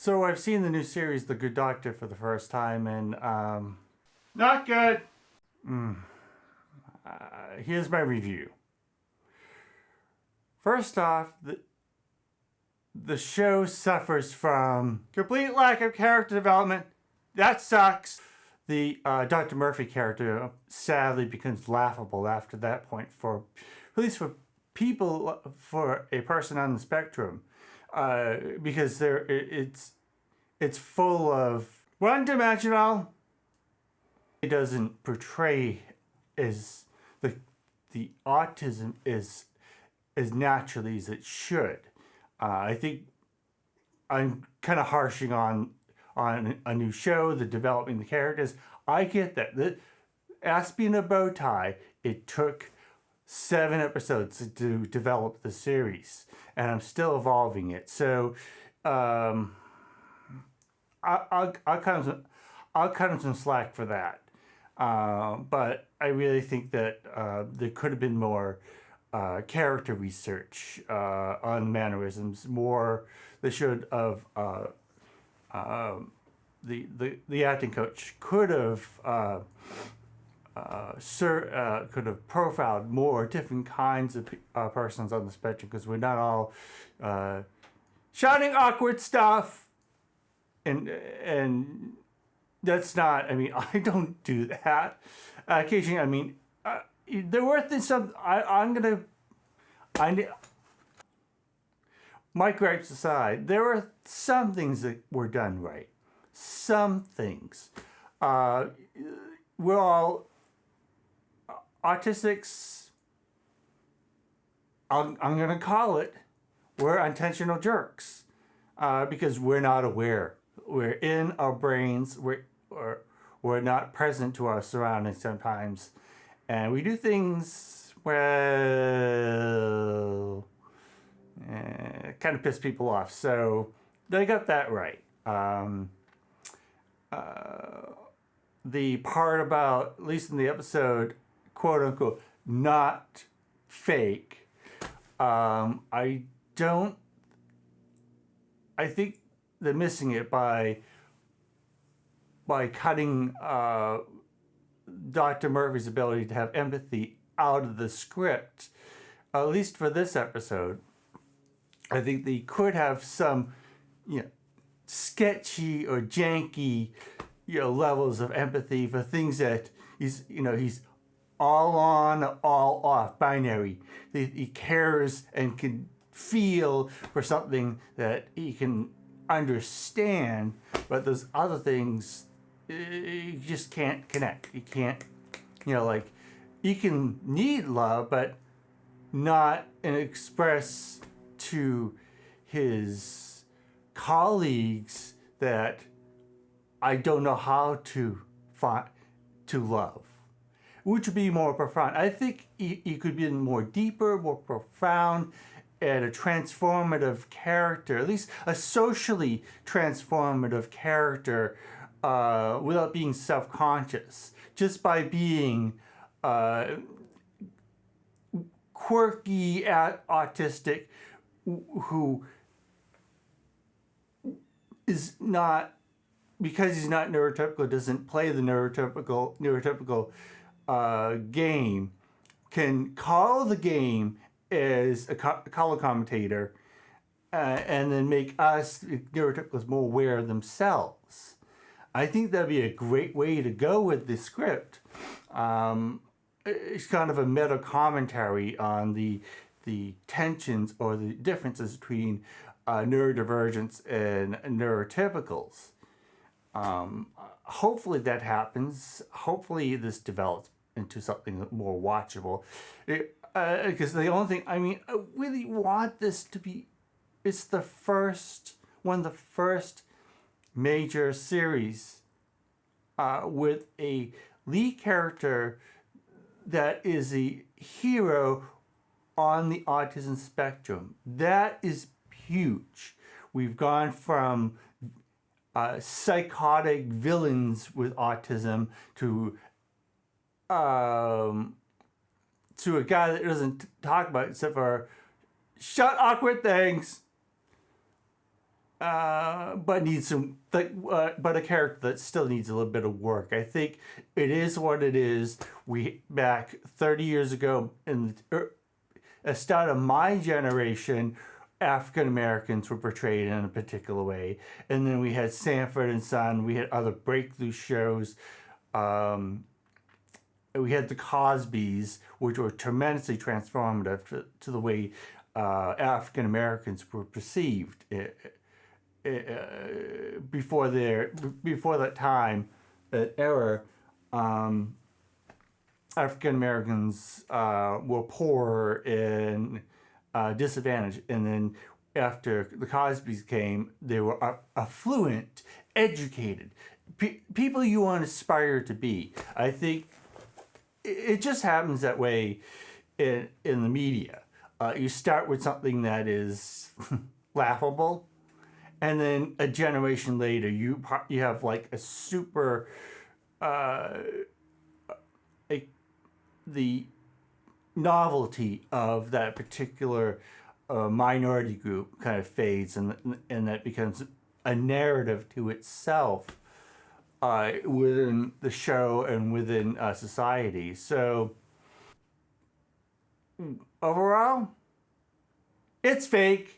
So I've seen the new series, The Good Doctor, for the first time, and not good. Here's my review. First off, the show suffers from complete lack of character development. That sucks. The Dr. Murphy character sadly becomes laughable after that point, for at least for people, for a person on the spectrum, because it's full of one-dimensional. It doesn't portray as the autism is as naturally as it should. I think I'm kind of harshing on a new show, the developing the characters. I get that. Aspie in a Bow Tie, it took 7 episodes to develop the series, and I'm still evolving it. So I'll cut him some slack for that. But I really think that there could have been more character research on mannerisms. More, they should have. The acting coach could have could have profiled more different kinds of persons on the spectrum, because we're not all shouting awkward stuff, and that's not. I mean, I don't do that. Occasionally, I mean, there were things. My gripes aside, there were some things that were done right. Some things. We're all autistics. I'm going to call it. We're intentional jerks because we're not aware. We're in our brains. We're not present to our surroundings sometimes, and we do things, well, kind of piss people off. So they got that right. The part about, at least in the episode, quote unquote, not fake. I think they're missing it by cutting Dr. Murphy's ability to have empathy out of the script, at least for this episode. I think they could have some, sketchy or janky, levels of empathy for things that he's all on, all off, binary. He cares and can feel for something that he can understand, but those other things, you just can't connect. You can't, like, you can need love, but not express to his colleagues that I don't know how to love, which would be more profound. I think he could be more deeper, more profound, and a transformative character, at least a socially transformative character, without being self-conscious, just by being quirky, autistic, who is not, because he's not neurotypical, doesn't play the neurotypical game, can call the game as a color commentator, and then make us neurotypicals more aware of themselves. I think that'd be a great way to go with the script. It's kind of a meta commentary on the tensions or the differences between neurodivergents and neurotypicals. Hopefully that happens. Hopefully this develops into something more watchable. Because the only thing, I really want this to be, it's one of the first major series with a lead character that is a hero on the autism spectrum. That is huge. We've gone from psychotic villains with autism to a guy that doesn't talk about it except for shut awkward things. but needs some, but a character that still needs a little bit of work. I think it is what it is. We back 30 years ago in the start of my generation, African Americans were portrayed in a particular way, and then we had Sanford and Son. We had other breakthrough shows. Um, we had the Cosbys, which were tremendously transformative to the way African Americans were perceived before before that time, that era. Um, African Americans were poor and disadvantaged, and then after the Cosbys came, they were affluent, educated, people you want to aspire to be. I think it just happens that way in the media. You start with something that is laughable, and then a generation later, you have like a super a, the novelty of that particular minority group kind of fades, and that becomes a narrative to itself within the show and within society. So overall, it's fake.